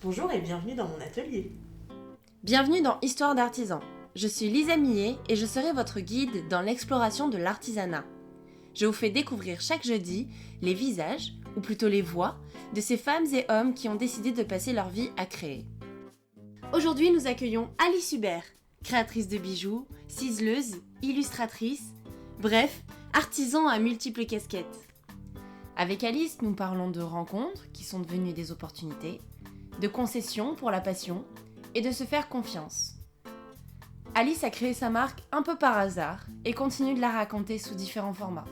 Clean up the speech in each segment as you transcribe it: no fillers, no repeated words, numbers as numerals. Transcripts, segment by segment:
Bonjour et bienvenue dans mon atelier. Bienvenue dans Histoire d'artisan. Je suis Lisa Millet et je serai votre guide dans l'exploration de l'artisanat. Je vous fais découvrir chaque jeudi les visages, ou plutôt les voix, de ces femmes et hommes qui ont décidé de passer leur vie à créer. Aujourd'hui, nous accueillons Alice Hubert, créatrice de bijoux, ciseleuse, illustratrice, bref, artisan à multiples casquettes. Avec Alice, nous parlons de rencontres qui sont devenues des opportunités, de concessions pour la passion et de se faire confiance. Alice a créé sa marque un peu par hasard et continue de la raconter sous différents formats.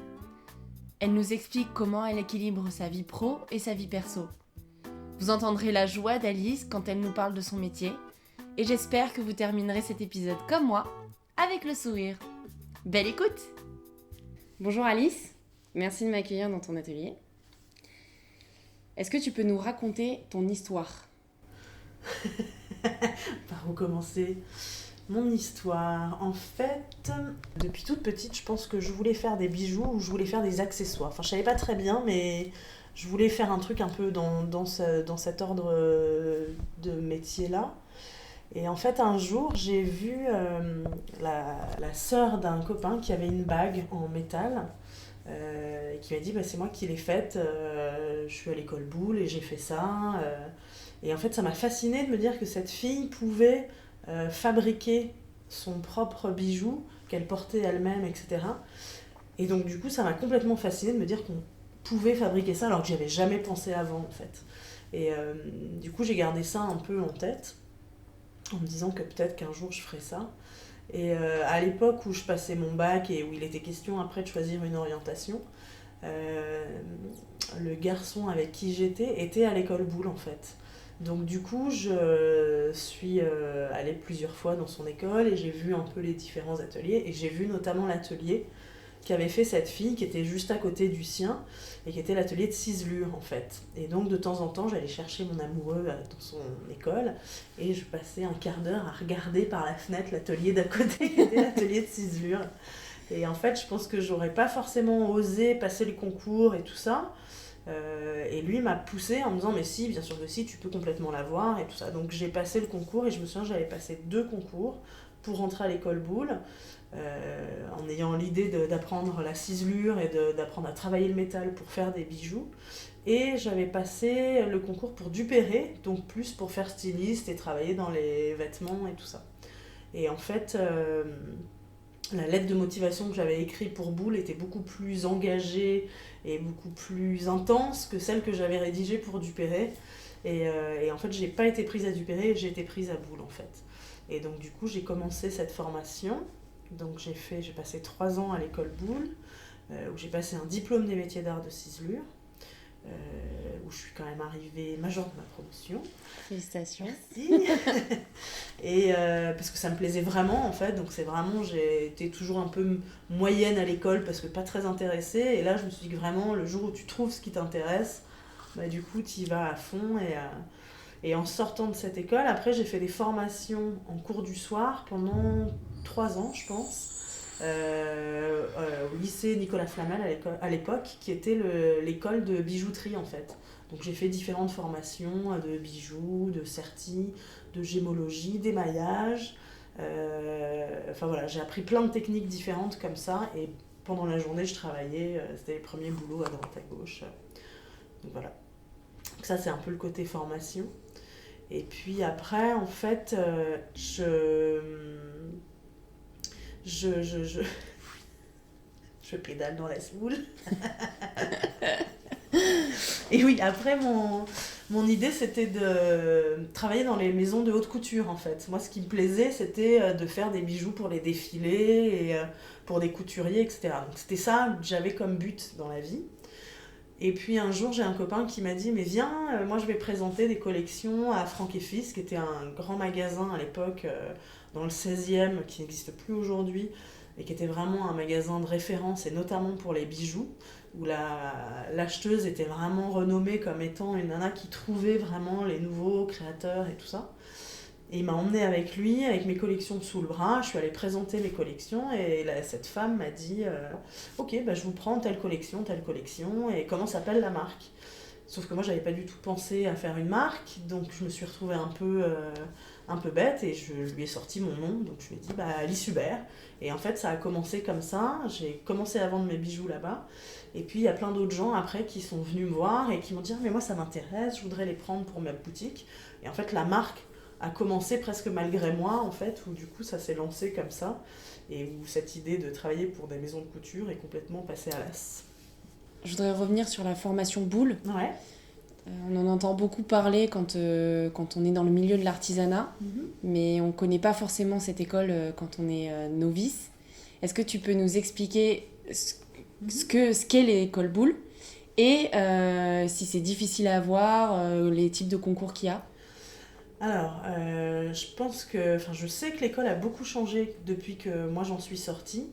Elle nous explique comment elle équilibre sa vie pro et sa vie perso. Vous entendrez la joie d'Alice quand elle nous parle de son métier et j'espère que vous terminerez cet épisode comme moi, avec le sourire. Belle écoute! Bonjour Alice, merci de m'accueillir dans ton atelier. Est-ce que tu peux nous raconter ton histoire ? Par où commencer ? Mon histoire, en fait, depuis toute petite, je pense que je voulais faire des bijoux ou je voulais faire des accessoires. Enfin, je savais pas très bien, mais je voulais faire un truc un peu dans cet ordre de métier-là. Et en fait, un jour, j'ai vu la sœur d'un copain qui avait une bague en métal et qui m'a dit c'est moi qui l'ai faite, je suis à l'école Boulle et j'ai fait ça. Et en fait, ça m'a fascinée de me dire que cette fille pouvait fabriquer son propre bijou qu'elle portait elle-même, etc. Et donc, du coup, ça m'a complètement fascinée de me dire qu'on pouvait fabriquer ça alors que j'y avais jamais pensé avant, en fait. Et du coup, j'ai gardé ça un peu en tête en me disant que peut-être qu'un jour je ferais ça. Et à l'époque où je passais mon bac et où il était question après de choisir une orientation, le garçon avec qui j'étais était à l'école Boulle, en fait. Donc du coup, je suis allée plusieurs fois dans son école et j'ai vu un peu les différents ateliers. Et j'ai vu notamment l'atelier qu'avait fait cette fille qui était juste à côté du sien et qui était l'atelier de ciselure, en fait. Et donc de temps en temps, j'allais chercher mon amoureux dans son école et je passais un quart d'heure à regarder par la fenêtre l'atelier d'à côté qui était l'atelier de ciselure. Et en fait, je pense que j'aurais pas forcément osé passer le concours et tout ça. Et lui m'a poussée en me disant mais si, bien sûr que si, tu peux complètement l'avoir et tout ça. Donc j'ai passé le concours et je me souviens j'avais passé 2 concours pour rentrer à l'école Boulle, en ayant l'idée d'apprendre la ciselure et d'apprendre à travailler le métal pour faire des bijoux. Et j'avais passé le concours pour Duperré, donc plus pour faire styliste et travailler dans les vêtements et tout ça. Et en fait, la lettre de motivation que j'avais écrite pour Boulle était beaucoup plus engagée et beaucoup plus intense que celle que j'avais rédigée pour Duperré. Et en fait, j'ai pas été prise à Duperré, j'ai été prise à Boulle, en fait. Et donc, du coup, j'ai commencé cette formation. Donc, j'ai passé 3 ans à l'école Boulle, où j'ai passé un diplôme des métiers d'art de ciselure, où je suis quand même arrivée major de ma promotion. Félicitations. Merci. Et parce que ça me plaisait vraiment, en fait. Donc c'est vraiment, j'ai été toujours un peu moyenne à l'école parce que pas très intéressée. Et là, je me suis dit que vraiment, le jour où tu trouves ce qui t'intéresse, du coup, tu y vas à fond. Et en sortant de cette école, après, j'ai fait des formations en cours du soir pendant 3 ans, je pense. Au lycée Nicolas Flamel à l'époque, qui était l'école de bijouterie, en fait. Donc j'ai fait différentes formations de bijoux, de certi, de gémologie, d'émaillage. Enfin voilà, j'ai appris plein de techniques différentes comme ça. Et pendant la journée, je travaillais, c'était les premiers boulots à droite à gauche. Donc voilà. Donc ça, c'est un peu le côté formation. Et puis après, en fait, je pédale dans la semoule. Et oui, après, mon idée, c'était de travailler dans les maisons de haute couture, en fait. Moi, ce qui me plaisait, c'était de faire des bijoux pour les défilés et pour des couturiers, etc. Donc, c'était ça que j'avais comme but dans la vie. Et puis, un jour, j'ai un copain qui m'a dit « Mais viens, moi, je vais présenter des collections à Franck & Fils, qui était un grand magasin à l'époque, dans le 16e, qui n'existe plus aujourd'hui, et qui était vraiment un magasin de référence, et notamment pour les bijoux, où l'acheteuse était vraiment renommée comme étant une nana qui trouvait vraiment les nouveaux créateurs et tout ça. Et il m'a emmenée avec lui, avec mes collections sous le bras. Je suis allée présenter mes collections et cette femme m'a dit « Ok, je vous prends telle collection, et comment s'appelle la marque ?» Sauf que moi, j'avais pas du tout pensé à faire une marque, donc je me suis retrouvée un peu bête et je lui ai sorti mon nom. Donc je lui ai dit Alice Hubert. Et en fait, ça a commencé comme ça. J'ai commencé à vendre mes bijoux là-bas. Et puis il y a plein d'autres gens après qui sont venus me voir et qui m'ont dit mais moi ça m'intéresse, je voudrais les prendre pour ma boutique. Et en fait, la marque a commencé presque malgré moi, en fait, où du coup ça s'est lancé comme ça. Et où cette idée de travailler pour des maisons de couture est complètement passée à l'as. Je voudrais revenir sur la formation boule. Ouais. On en entend beaucoup parler quand on est dans le milieu de l'artisanat, mais on ne connaît pas forcément cette école quand on est novice. Est-ce que tu peux nous expliquer ce qu'est l'école boule et si c'est difficile à avoir, les types de concours qu'il y a? Alors, je sais que l'école a beaucoup changé depuis que moi j'en suis sortie.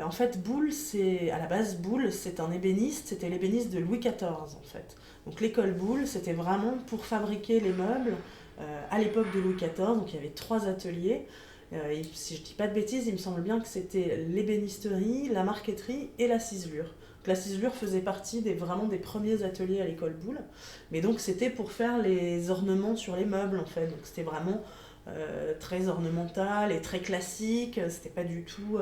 En fait, à la base, Boulle, c'est un ébéniste, c'était l'ébéniste de Louis XIV en fait. Donc l'école Boulle, c'était vraiment pour fabriquer les meubles à l'époque de Louis XIV, donc il y avait 3 ateliers. Et si je dis pas de bêtises, il me semble bien que c'était l'ébénisterie, la marqueterie et la ciselure. Donc la ciselure faisait partie vraiment des premiers ateliers à l'école Boulle, mais donc c'était pour faire les ornements sur les meubles en fait. Donc c'était vraiment très ornemental et très classique, c'était pas du tout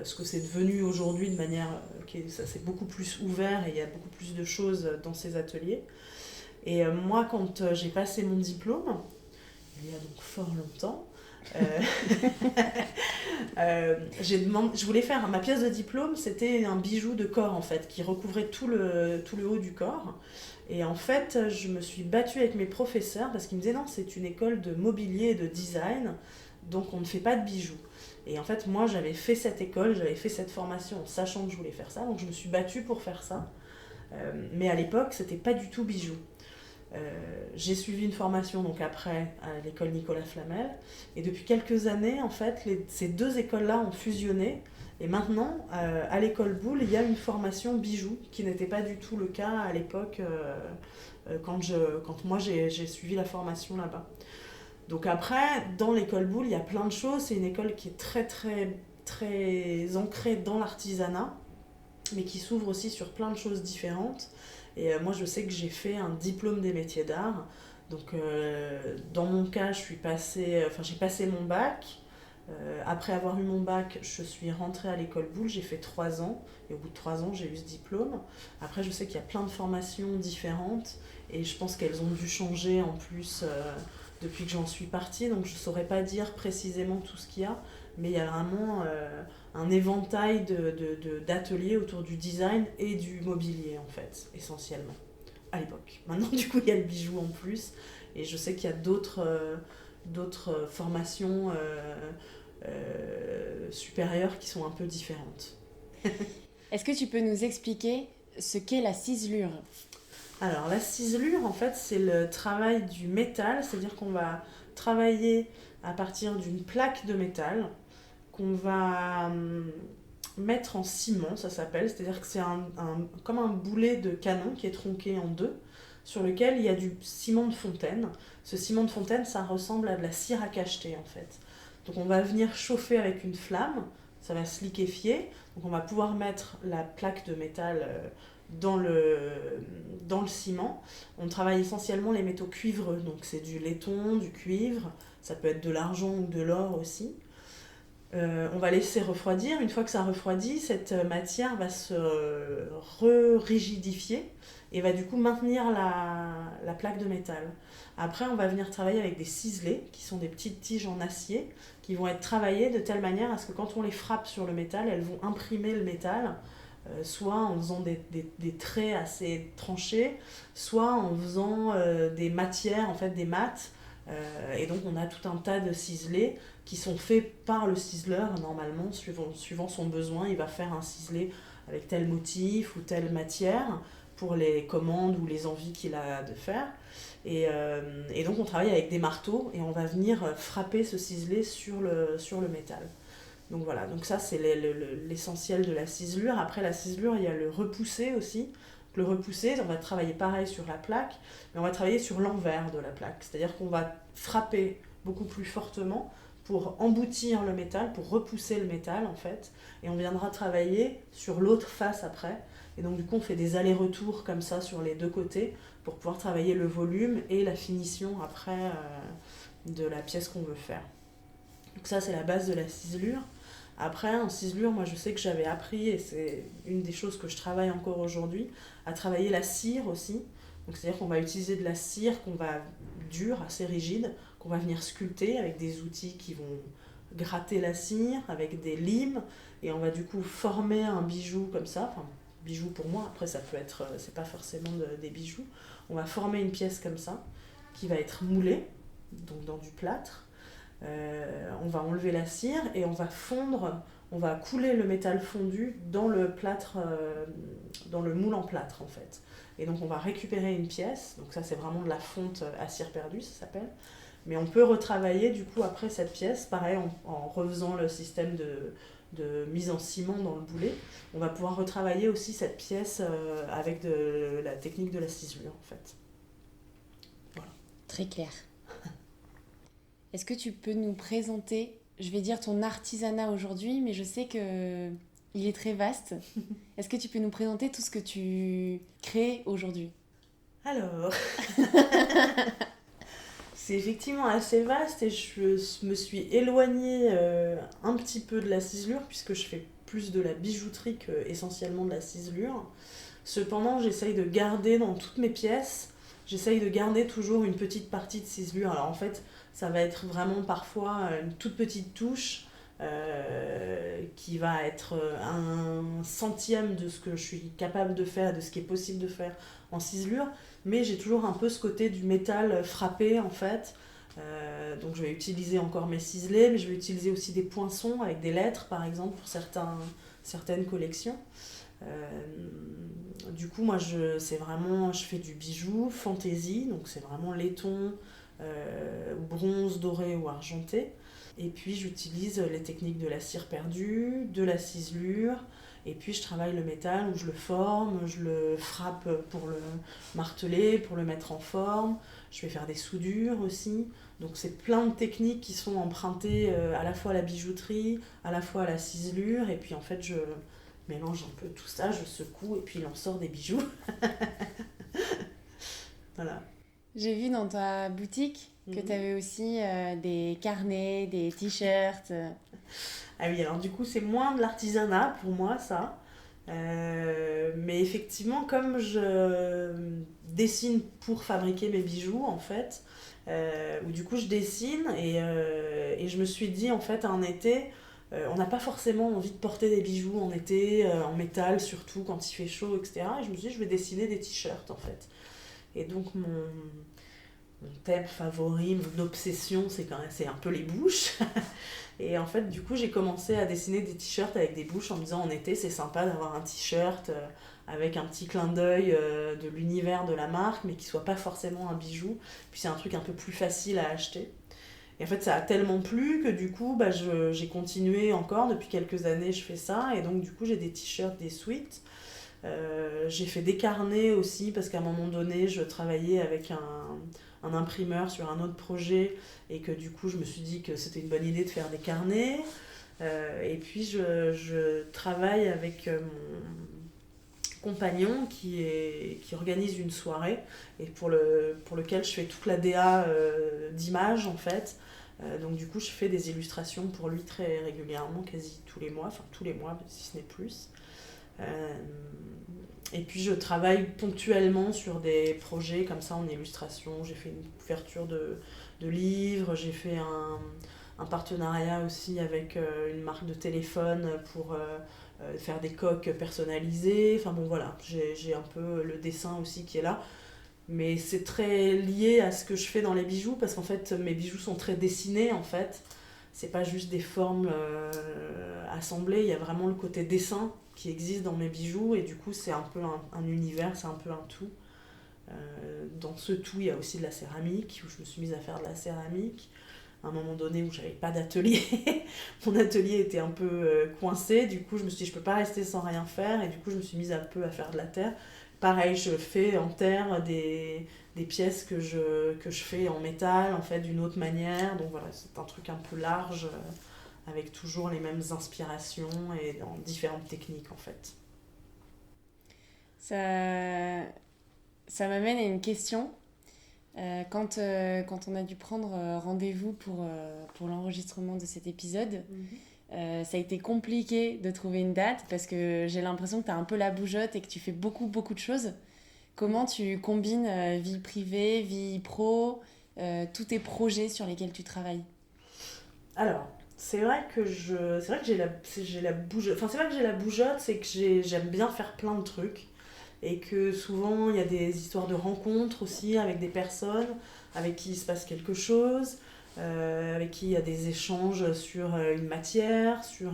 ce que c'est devenu aujourd'hui de manière ça s'est beaucoup plus ouvert et il y a beaucoup plus de choses dans ces ateliers. Et moi, quand j'ai passé mon diplôme, il y a donc fort longtemps, je voulais faire ma pièce de diplôme, c'était un bijou de corps en fait, qui recouvrait tout le haut du corps. Et en fait, je me suis battue avec mes professeurs parce qu'ils me disaient non, c'est une école de mobilier et de design, donc on ne fait pas de bijoux. Et en fait, moi, j'avais fait cette école, j'avais fait cette formation en sachant que je voulais faire ça, donc je me suis battue pour faire ça. Mais à l'époque, c'était pas du tout bijoux. J'ai suivi une formation donc après à l'école Nicolas Flamel, et depuis quelques années, en fait, ces 2 écoles-là ont fusionné. Et maintenant, à l'école Boulle, il y a une formation bijoux, qui n'était pas du tout le cas à l'époque quand moi j'ai suivi la formation là-bas. Donc après, dans l'école Boulle, il y a plein de choses. C'est une école qui est très très très ancrée dans l'artisanat, mais qui s'ouvre aussi sur plein de choses différentes. Et moi, je sais que j'ai fait un diplôme des métiers d'art. Donc dans mon cas, j'ai passé mon bac. Après avoir eu mon bac, je suis rentrée à l'école Boulle, j'ai fait 3 ans. Et au bout de 3 ans, j'ai eu ce diplôme. Après, je sais qu'il y a plein de formations différentes. Et je pense qu'elles ont dû changer en plus depuis que j'en suis partie, donc je ne saurais pas dire précisément tout ce qu'il y a, mais il y a vraiment un éventail d'ateliers autour du design et du mobilier, en fait, essentiellement, à l'époque. Maintenant, du coup, il y a le bijou en plus, et je sais qu'il y a d'autres formations supérieures qui sont un peu différentes. Est-ce que tu peux nous expliquer ce qu'est la ciselure ? Alors la ciselure, en fait, c'est le travail du métal, c'est-à-dire qu'on va travailler à partir d'une plaque de métal qu'on va mettre en ciment, ça s'appelle, c'est-à-dire que c'est comme un boulet de canon qui est tronqué en 2, sur lequel il y a du ciment de fontaine. Ce ciment de fontaine, ça ressemble à de la cire à cacheter en fait. Donc on va venir chauffer avec une flamme, ça va se liquéfier, donc on va pouvoir mettre la plaque de métal dans le ciment. On travaille essentiellement les métaux cuivreux, donc c'est du laiton, du cuivre, ça peut être de l'argent ou de l'or aussi. On va laisser refroidir. Une fois que ça refroidit, cette matière va se rigidifier et va du coup maintenir la plaque de métal. Après, on va venir travailler avec des ciselets, qui sont des petites tiges en acier, qui vont être travaillées de telle manière à ce que quand on les frappe sur le métal, elles vont imprimer le métal, soit en faisant des traits assez tranchés, soit en faisant des matières, en fait des mattes. Et donc on a tout un tas de ciselets qui sont faits par le ciseleur normalement, suivant son besoin. Il va faire un ciselé avec tel motif ou telle matière pour les commandes ou les envies qu'il a de faire. Et donc on travaille avec des marteaux et on va venir frapper ce ciselé sur le métal. Donc voilà, donc ça c'est l'essentiel de la ciselure. Après la ciselure, il y a le repoussé aussi. Le repoussé, on va travailler pareil sur la plaque, mais on va travailler sur l'envers de la plaque. C'est-à-dire qu'on va frapper beaucoup plus fortement pour emboutir le métal, pour repousser le métal en fait. Et on viendra travailler sur l'autre face après. Et donc du coup on fait des allers-retours comme ça sur les deux côtés pour pouvoir travailler le volume et la finition après de la pièce qu'on veut faire. Donc ça c'est la base de la ciselure. Après en ciselure, moi je sais que j'avais appris, et c'est une des choses que je travaille encore aujourd'hui, à travailler la cire aussi. Donc c'est-à-dire qu'on va utiliser de la cire qu'on va dure, assez rigide, qu'on va venir sculpter avec des outils qui vont gratter la cire, avec des limes, et on va du coup former un bijou comme ça, enfin bijou pour moi, après ça peut être, c'est pas forcément des bijoux, on va former une pièce comme ça, qui va être moulée, donc dans du plâtre. On va enlever la cire et on va fondre, on va couler le métal fondu dans le plâtre, dans le moule en plâtre en fait. Et donc on va récupérer une pièce, donc ça c'est vraiment de la fonte à cire perdue, ça s'appelle. Mais on peut retravailler du coup après cette pièce, pareil en refaisant le système de mise en ciment dans le boulet. On va pouvoir retravailler aussi cette pièce avec la technique de la ciselure en fait. Voilà. Très clair. Est-ce que tu peux nous présenter, je vais dire ton artisanat aujourd'hui, mais je sais que il est très vaste. Est-ce que tu peux nous présenter tout ce que tu crées aujourd'hui ? Alors, c'est effectivement assez vaste et je me suis éloignée un petit peu de la ciselure puisque je fais plus de la bijouterie qu'essentiellement de la ciselure. Cependant, j'essaye de garder dans toutes mes pièces, j'essaye de garder toujours une petite partie de ciselure. Alors en fait, ça va être vraiment parfois une toute petite touche qui va être un centième de ce que je suis capable de faire, de ce qui est possible de faire en ciselure, mais j'ai toujours un peu ce côté du métal frappé en fait. Donc je vais utiliser encore mes ciselés, mais je vais utiliser aussi des poinçons avec des lettres par exemple pour certaines collections. Du coup moi je fais du bijou fantaisie, donc c'est vraiment laiton, bronze, doré ou argenté. Et puis j'utilise les techniques de la cire perdue, de la ciselure, et puis je travaille le métal où je le forme, je le frappe pour le marteler, pour le mettre en forme. Je vais faire des soudures aussi. Donc c'est plein de techniques qui sont empruntées à la fois à la bijouterie, à la fois à la ciselure, et puis en fait je mélange un peu tout ça, je secoue et puis il en sort des bijoux. Voilà. J'ai vu dans ta boutique que tu avais aussi des carnets, des t-shirts. Ah oui, alors du coup, c'est moins de l'artisanat pour moi, ça. Mais effectivement, comme je dessine pour fabriquer mes bijoux, en fait, où du coup je dessine et je me suis dit, en fait, en été, on n'a pas forcément envie de porter des bijoux en été, en métal surtout quand il fait chaud, etc. Et je me suis dit, je vais dessiner des t-shirts, en fait. Et donc, mon thème favori, mon obsession, c'est un peu les bouches. Et en fait, du coup, j'ai commencé à dessiner des t-shirts avec des bouches en me disant en été, c'est sympa d'avoir un t-shirt avec un petit clin d'œil de l'univers de la marque, mais qui soit pas forcément un bijou. Puis c'est un truc un peu plus facile à acheter. Et en fait, ça a tellement plu que du coup, j'ai continué encore. Depuis quelques années, je fais ça. Et donc, du coup, j'ai des t-shirts, des sweats. J'ai fait des carnets aussi parce qu'à un moment donné, je travaillais avec un imprimeur sur un autre projet et que du coup je me suis dit que c'était une bonne idée de faire des carnets. Et puis je travaille avec mon compagnon qui organise une soirée et pour lequel je fais toute la DA d'images en fait. Donc du coup je fais des illustrations pour lui très régulièrement, quasi tous les mois si ce n'est plus. Et puis je travaille ponctuellement sur des projets comme ça en illustration. J'ai fait une couverture de livres, j'ai fait un partenariat aussi avec une marque de téléphone pour faire des coques personnalisées. Enfin bon voilà, j'ai un peu le dessin aussi qui est là. Mais c'est très lié à ce que je fais dans les bijoux parce qu'en fait mes bijoux sont très dessinés en fait. C'est pas juste des formes assemblées, il y a vraiment le côté dessin qui existe dans mes bijoux et du coup c'est un peu un univers, c'est un peu un tout. Dans ce tout, il y a aussi de la céramique, où je me suis mise à faire de la céramique. À un moment donné où j'avais pas d'atelier, mon atelier était un peu coincé, du coup je me suis dit je peux pas rester sans rien faire et du coup je me suis mise un peu à faire de la terre. Pareil, je fais en terre des pièces que je fais en métal en fait d'une autre manière, donc voilà, c'est un truc un peu large avec toujours les mêmes inspirations et dans différentes techniques en fait. Ça, ça m'amène à une question. Quand on a dû prendre rendez-vous pour l'enregistrement de cet épisode, ça a été compliqué de trouver une date parce que j'ai l'impression que tu as un peu la bougeotte et que tu fais beaucoup, beaucoup de choses. Comment tu combines vie privée, vie pro, tous tes projets sur lesquels tu travailles? Alors, c'est vrai que j'ai la bougeotte. Enfin, c'est pas que j'ai la bougeotte, c'est que j'aime bien faire plein de trucs. Et que souvent, il y a des histoires de rencontres aussi avec des personnes avec qui il se passe quelque chose, avec qui il y a des échanges sur une matière, sur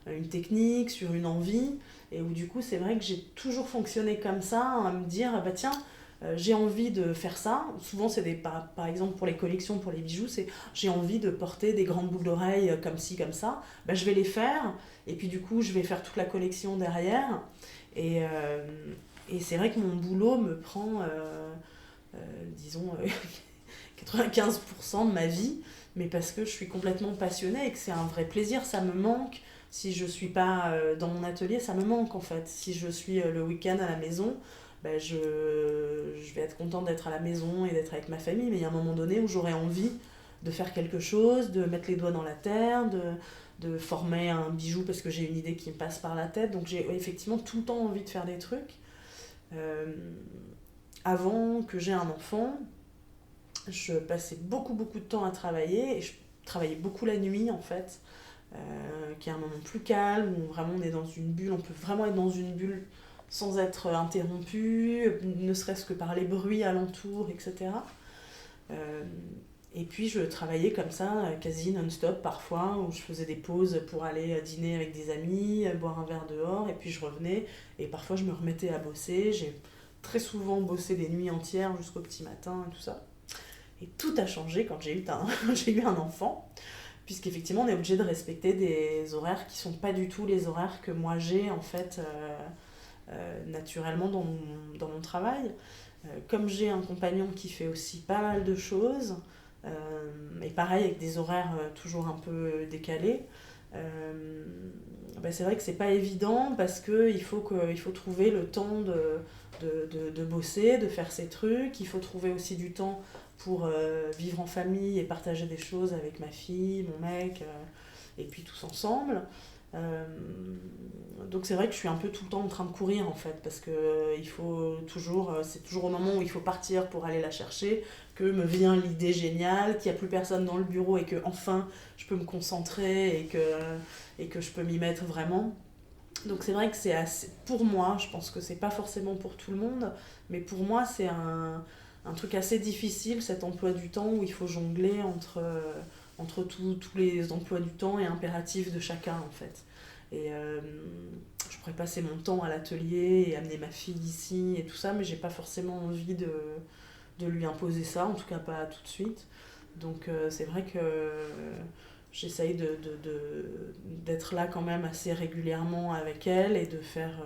une technique, sur une envie. Et où du coup, c'est vrai que j'ai toujours fonctionné comme ça, à me dire, ah bah tiens, j'ai envie de faire ça. Souvent, c'est par exemple pour les collections, pour les bijoux, c'est j'ai envie de porter des grandes boucles d'oreilles comme ci, comme ça. Bah, je vais les faire. Et puis du coup, je vais faire toute la collection derrière. Et, euh, et c'est vrai que mon boulot me prend, disons, 95% de ma vie, mais parce que je suis complètement passionnée et que c'est un vrai plaisir. Ça me manque. Si je suis pas dans mon atelier, ça me manque en fait. Si je suis le week-end à la maison, ben je vais être contente d'être à la maison et d'être avec ma famille, mais il y a un moment donné où j'aurai envie de faire quelque chose, de mettre les doigts dans la terre, de former un bijou parce que j'ai une idée qui me passe par la tête. Donc j'ai effectivement tout le temps envie de faire des trucs. Euh, Avant que j'ai un enfant, je passais beaucoup beaucoup de temps à travailler et je travaillais beaucoup la nuit en fait, qui est un moment plus calme où vraiment on est dans une bulle, on peut vraiment être dans une bulle sans être interrompu, ne serait-ce que par les bruits alentours, etc. Euh, et puis je travaillais comme ça, quasi non-stop parfois, où je faisais des pauses pour aller dîner avec des amis, boire un verre dehors, et puis je revenais, et parfois je me remettais à bosser. J'ai très souvent bossé des nuits entières jusqu'au petit matin et tout ça. Et tout a changé quand j'ai eu un enfant, puisqu'effectivement on est obligé de respecter des horaires qui sont pas du tout les horaires que moi j'ai en fait naturellement dans mon travail. Comme j'ai un compagnon qui fait aussi pas mal de choses, et pareil avec des horaires toujours un peu décalés, bah c'est vrai que c'est pas évident parce qu'il faut trouver le temps de bosser, de faire ses trucs. Il faut trouver aussi du temps pour vivre en famille et partager des choses avec ma fille, mon mec, et puis tous ensemble. Euh, donc c'est vrai que je suis un peu tout le temps en train de courir en fait, parce que c'est toujours au moment où il faut partir pour aller la chercher que me vient l'idée géniale, qu'il n'y a plus personne dans le bureau et que enfin je peux me concentrer et que je peux m'y mettre vraiment. Donc c'est vrai que c'est assez, pour moi, je pense que c'est pas forcément pour tout le monde, mais pour moi c'est un truc assez difficile, cet emploi du temps où il faut jongler entre tous les emplois du temps et impératifs de chacun en fait. Et je pourrais passer mon temps à l'atelier et amener ma fille ici et tout ça, mais j'ai pas forcément envie de lui imposer ça, en tout cas pas tout de suite. Donc c'est vrai que j'essaye d'être là quand même assez régulièrement avec elle et de faire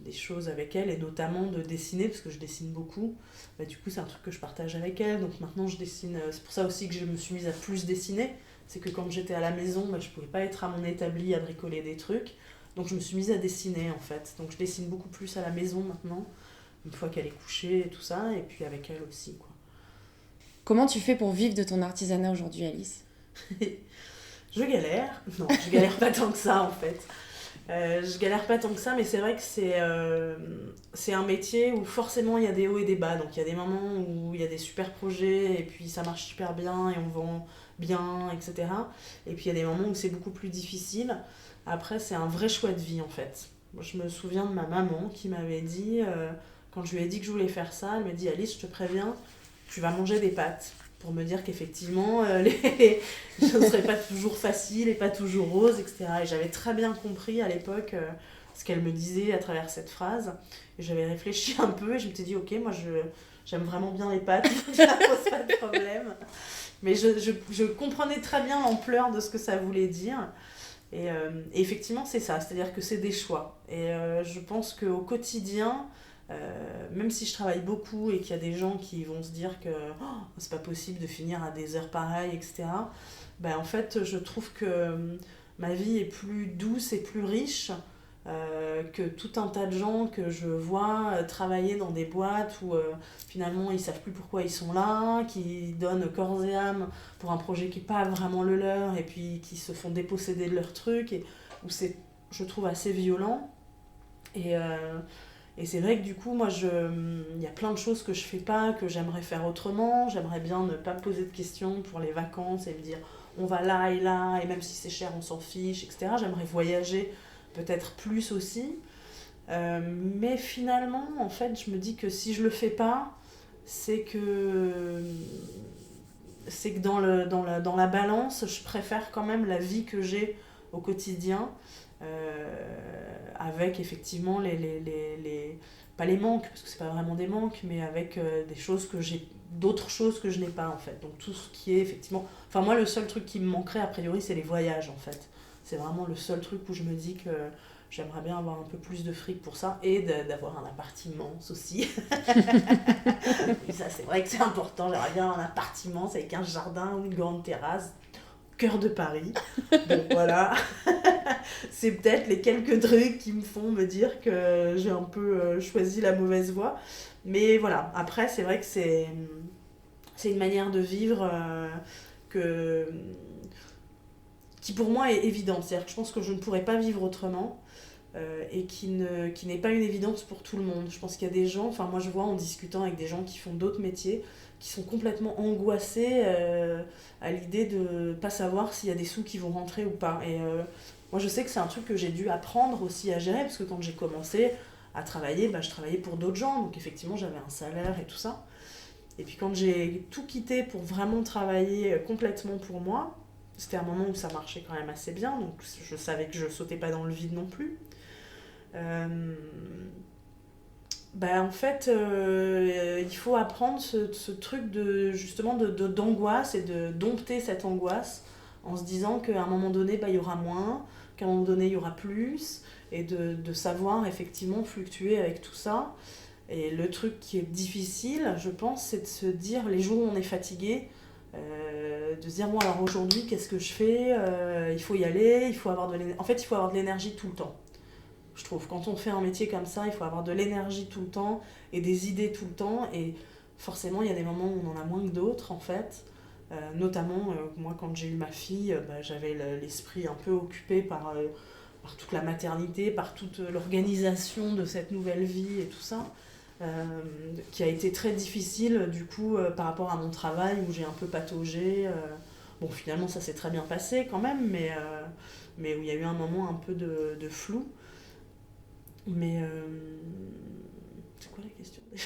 des choses avec elle, et notamment de dessiner parce que je dessine beaucoup. Bah, du coup c'est un truc que je partage avec elle, donc maintenant je dessine. C'est pour ça aussi que je me suis mise à plus dessiner, c'est que quand j'étais à la maison, bah, je pouvais pas être à mon établi à bricoler des trucs, donc je me suis mise à dessiner en fait. Donc je dessine beaucoup plus à la maison maintenant, une fois qu'elle est couchée et tout ça, et puis avec elle aussi quoi. Comment tu fais pour vivre de ton artisanat aujourd'hui, Alice? Je galère, non, je galère pas tant que ça en fait. Je galère pas tant que ça, mais c'est vrai que c'est un métier où forcément il y a des hauts et des bas. Donc il y a des moments où il y a des super projets et puis ça marche super bien et on vend bien, etc. Et puis il y a des moments où c'est beaucoup plus difficile. Après, c'est un vrai choix de vie en fait. Moi, je me souviens de ma maman qui m'avait dit, quand je lui ai dit que je voulais faire ça, elle m'a dit Alice, je te préviens, tu vas manger des pâtes. Pour me dire qu'effectivement, ce ne serait pas toujours facile et pas toujours rose, etc. Et j'avais très bien compris à l'époque ce qu'elle me disait à travers cette phrase. Et j'avais réfléchi un peu et je me suis dit, ok, moi j'aime vraiment bien les pâtes, ça ne pose pas de problème. Mais je comprenais très bien l'ampleur de ce que ça voulait dire. Et effectivement, c'est ça, c'est-à-dire que c'est des choix. Et je pense qu'au quotidien, même si je travaille beaucoup et qu'il y a des gens qui vont se dire que oh, c'est pas possible de finir à des heures pareilles, etc., ben, en fait, je trouve que ma vie est plus douce et plus riche que tout un tas de gens que je vois travailler dans des boîtes où finalement ils savent plus pourquoi ils sont là, qui donnent corps et âme pour un projet qui n'est pas vraiment le leur et puis qui se font déposséder de leurs trucs et où c'est, je trouve, assez violent. Et, c'est vrai que du coup, moi, il y a plein de choses que je fais pas, que j'aimerais faire autrement. J'aimerais bien ne pas me poser de questions pour les vacances et me dire on va là, et même si c'est cher, on s'en fiche, etc. J'aimerais voyager peut-être plus aussi. Mais finalement, en fait, je me dis que si je le fais pas, c'est que, dans la balance, je préfère quand même la vie que j'ai au quotidien, avec effectivement pas les manques, parce que c'est pas vraiment des manques, mais avec des choses que j'ai, d'autres choses que je n'ai pas en fait. Donc tout ce qui est effectivement. Enfin, moi, le seul truc qui me manquerait a priori, c'est les voyages en fait. C'est vraiment le seul truc où je me dis que j'aimerais bien avoir un peu plus de fric pour ça et d'avoir un appart immense aussi. Et ça, c'est vrai que c'est important. J'aimerais bien un appart immense avec un jardin ou une grande terrasse, cœur de Paris. Donc voilà. C'est peut-être les quelques trucs qui me font me dire que j'ai un peu choisi la mauvaise voie. Mais voilà, après, c'est vrai que c'est une manière de vivre que, qui pour moi est évidente. C'est-à-dire que je pense que je ne pourrais pas vivre autrement. Et qui n'est pas une évidence pour tout le monde. Je pense qu'il y a des gens, enfin moi je vois en discutant avec des gens qui font d'autres métiers, qui sont complètement angoissés à l'idée de pas savoir s'il y a des sous qui vont rentrer ou pas. Et moi je sais que c'est un truc que j'ai dû apprendre aussi à gérer, parce que quand j'ai commencé à travailler, je travaillais pour d'autres gens, donc effectivement j'avais un salaire et tout ça. Et puis quand j'ai tout quitté pour vraiment travailler complètement pour moi, c'était un moment où ça marchait quand même assez bien, donc je savais que je sautais pas dans le vide non plus. En fait, il faut apprendre ce truc justement d'angoisse et de dompter cette angoisse en se disant qu'à un moment donné, il y aura moins, qu'à un moment donné, il y aura plus, et de savoir effectivement fluctuer avec tout ça. Et le truc qui est difficile, je pense, c'est de se dire, les jours où on est fatigué, de se dire, bon alors aujourd'hui, qu'est-ce que je fais, il faut y aller, il faut avoir de l'énergie. En fait, il faut avoir de l'énergie tout le temps. Je trouve, quand on fait un métier comme ça, il faut avoir de l'énergie tout le temps et des idées tout le temps. Et forcément, il y a des moments où on en a moins que d'autres, en fait. Notamment, moi, quand j'ai eu ma fille, j'avais l'esprit un peu occupé par toute la maternité, par toute l'organisation de cette nouvelle vie et tout ça, qui a été très difficile, du coup, par rapport à mon travail, où j'ai un peu pataugé. Bon, finalement, ça s'est très bien passé quand même, mais où il y a eu un moment un peu de flou. Mais c'est quoi la question déjà?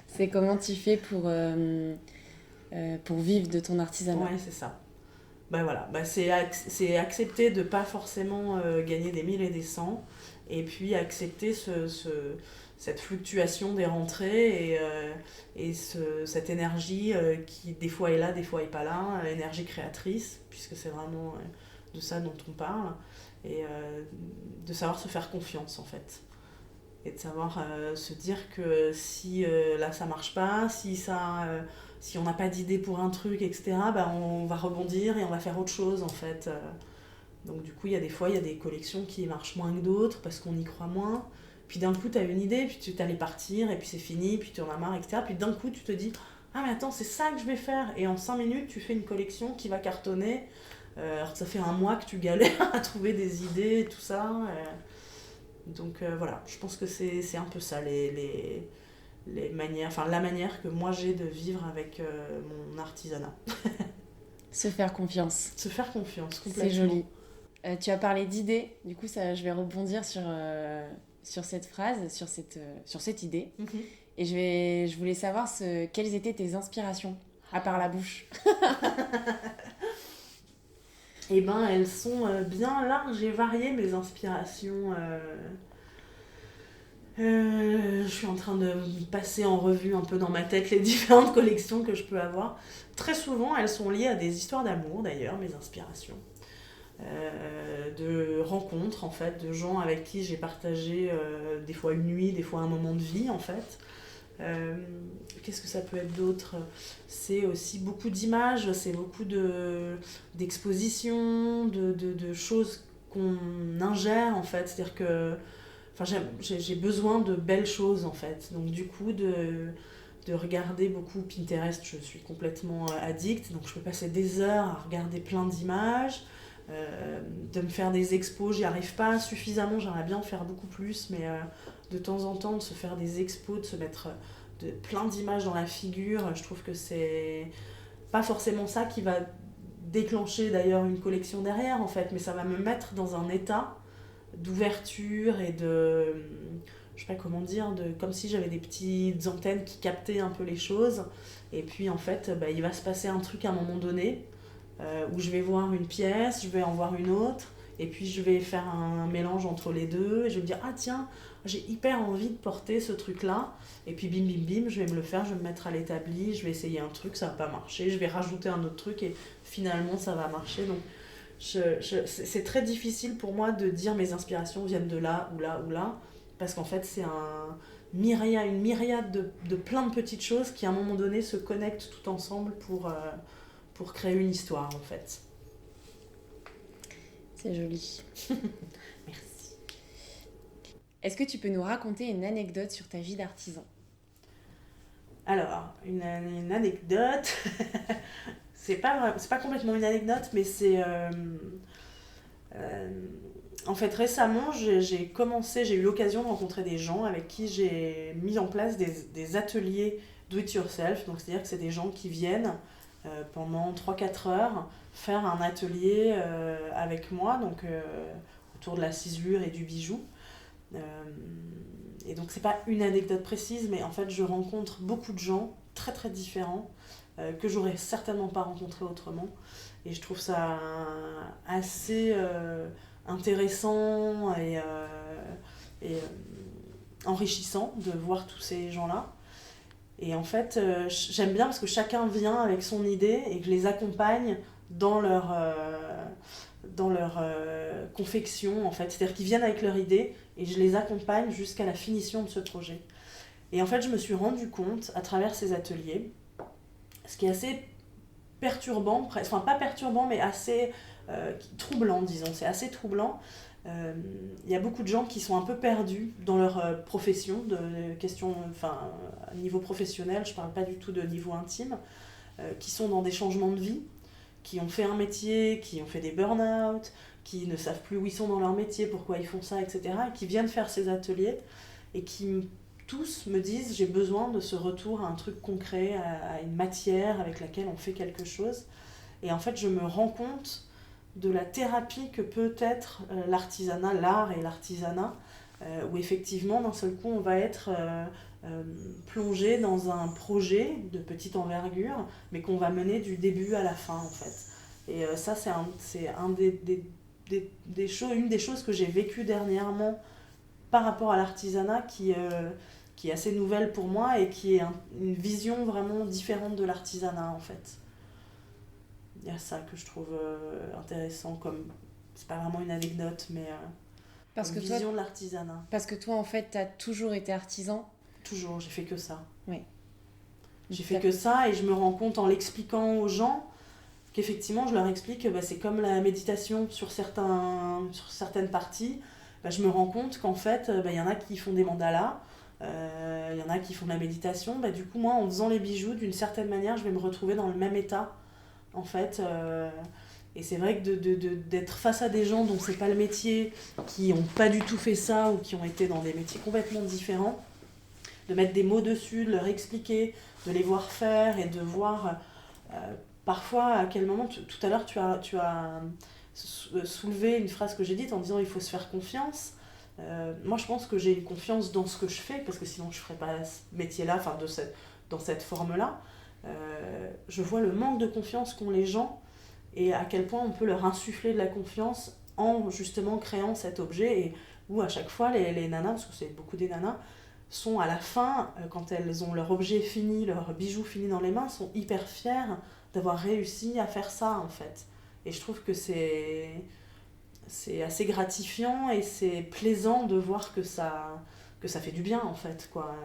C'est comment tu fais pour vivre de ton artisanat. Ouais, c'est ça. Voilà, c'est accepter de pas forcément gagner des 1000 et des 100, et puis accepter cette fluctuation des rentrées et cette énergie qui des fois est là, des fois est pas là, énergie créatrice, puisque c'est vraiment de ça dont on parle, et de savoir se faire confiance en fait. Et de savoir se dire que si là ça marche pas, si on n'a pas d'idée pour un truc, etc., on va rebondir et on va faire autre chose en fait. Donc du coup, il y a des fois, il y a des collections qui marchent moins que d'autres parce qu'on y croit moins. Puis d'un coup, tu as une idée, puis tu t'allais partir, et puis c'est fini, puis tu en as marre, etc. Puis d'un coup, tu te dis, ah mais attends, c'est ça que je vais faire. Et en 5 minutes, tu fais une collection qui va cartonner. Alors que ça fait un mois que tu galères à trouver des idées et tout ça. Donc voilà, je pense que c'est un peu ça, les manières, enfin la manière que moi j'ai de vivre avec mon artisanat. Se faire confiance. Se faire confiance, complètement. C'est joli. Tu as parlé d'idées, du coup ça, je vais rebondir sur cette phrase, sur cette idée. Mm-hmm. Et je voulais savoir quelles étaient tes inspirations, à part la bouche. Eh elles sont bien larges et variées, mes inspirations. Je suis en train de passer en revue un peu dans ma tête les différentes collections que je peux avoir. Très souvent, elles sont liées à des histoires d'amour, d'ailleurs, mes inspirations. De rencontres, en fait, de gens avec qui j'ai partagé des fois une nuit, des fois un moment de vie, en fait. Qu'est-ce que ça peut être d'autre? C'est aussi beaucoup d'images, c'est beaucoup d'expositions, de choses qu'on ingère en fait. C'est-à-dire que j'ai besoin de belles choses en fait. Donc du coup de regarder beaucoup Pinterest, je suis complètement addict. Donc je peux passer des heures à regarder plein d'images, de me faire des expos, j'y arrive pas suffisamment, j'aimerais bien en faire beaucoup plus, mais de temps en temps de se faire des expos, de se mettre plein d'images dans la figure, je trouve que c'est pas forcément ça qui va déclencher d'ailleurs une collection derrière en fait, mais ça va me mettre dans un état d'ouverture et de, je sais pas comment dire, comme si j'avais des petites antennes qui captaient un peu les choses, et puis en fait il va se passer un truc à un moment donné où je vais voir une pièce, je vais en voir une autre, et puis je vais faire un mélange entre les deux, et je vais me dire ah tiens, j'ai hyper envie de porter ce truc là, et puis bim bim bim, je vais me le faire, je vais me mettre à l'établi, je vais essayer un truc, ça va pas marcher, je vais rajouter un autre truc et finalement ça va marcher. Donc c'est très difficile pour moi de dire mes inspirations viennent de là ou là ou là, parce qu'en fait c'est une myriade de plein de petites choses qui à un moment donné se connectent tout ensemble pour créer une histoire en fait. C'est joli. Merci. Est-ce que tu peux nous raconter une anecdote sur ta vie d'artisan ? Alors, une anecdote, c'est pas complètement une anecdote, mais c'est... en fait, récemment, j'ai eu l'occasion de rencontrer des gens avec qui j'ai mis en place des ateliers do-it-yourself. Donc, c'est-à-dire que c'est des gens qui viennent pendant 3-4 heures faire un atelier avec moi, donc autour de la ciselure et du bijou. Et donc, c'est pas une anecdote précise, mais en fait, je rencontre beaucoup de gens très très différents que j'aurais certainement pas rencontrés autrement. Et je trouve ça assez intéressant et enrichissant de voir tous ces gens-là. Et en fait, j'aime bien parce que chacun vient avec son idée et que je les accompagne dans leur confection, en fait. C'est-à-dire qu'ils viennent avec leur idée et je les accompagne jusqu'à la finition de ce projet. Et en fait, je me suis rendu compte, à travers ces ateliers, ce qui est assez perturbant, enfin pas perturbant, mais assez troublant, disons. C'est assez troublant. Y a beaucoup de gens qui sont un peu perdus dans leur profession, à niveau professionnel, je parle pas du tout de niveau intime, qui sont dans des changements de vie, qui ont fait un métier, qui ont fait des burn-out, qui ne savent plus où ils sont dans leur métier, pourquoi ils font ça, etc. Et qui viennent faire ces ateliers et qui tous me disent j'ai besoin de ce retour à un truc concret, à une matière avec laquelle on fait quelque chose. Et en fait, je me rends compte de la thérapie que peut être l'artisanat, l'art et l'artisanat, où effectivement, d'un seul coup, on va être plongé dans un projet de petite envergure, mais qu'on va mener du début à la fin, en fait. Et ça, c'est une des choses que j'ai vécues dernièrement par rapport à l'artisanat qui est assez nouvelle pour moi et qui est une vision vraiment différente de l'artisanat, en fait. Il y a ça que je trouve intéressant, comme c'est pas vraiment une anecdote, mais une vision de l'artisanat. Parce que toi, en fait, t'as toujours été artisan ? Toujours, j'ai fait que ça. Oui. J'ai fait que ça et je me rends compte en l'expliquant aux gens qu'effectivement, je leur explique que c'est comme la méditation sur certaines parties. Je me rends compte qu'en fait, y en a qui font des mandalas, il y en a qui font de la méditation. Du coup, moi, en faisant les bijoux, d'une certaine manière, je vais me retrouver dans le même état. En fait, et c'est vrai que d'être face à des gens dont c'est pas le métier, qui ont pas du tout fait ça ou qui ont été dans des métiers complètement différents, de mettre des mots dessus, de leur expliquer, de les voir faire et de voir parfois à quel moment, tout à l'heure tu as soulevé une phrase que j'ai dite en disant il faut se faire confiance. Moi je pense que j'ai une confiance dans ce que je fais parce que sinon je ferais pas ce métier-là, enfin dans cette forme-là. Je vois le manque de confiance qu'ont les gens et à quel point on peut leur insuffler de la confiance en justement créant cet objet et où à chaque fois les nanas, parce que c'est beaucoup des nanas, sont à la fin, quand elles ont leur objet fini, leur bijou fini dans les mains, sont hyper fières d'avoir réussi à faire ça en fait. Et je trouve que c'est assez gratifiant et c'est plaisant de voir que ça fait du bien en fait, quoi.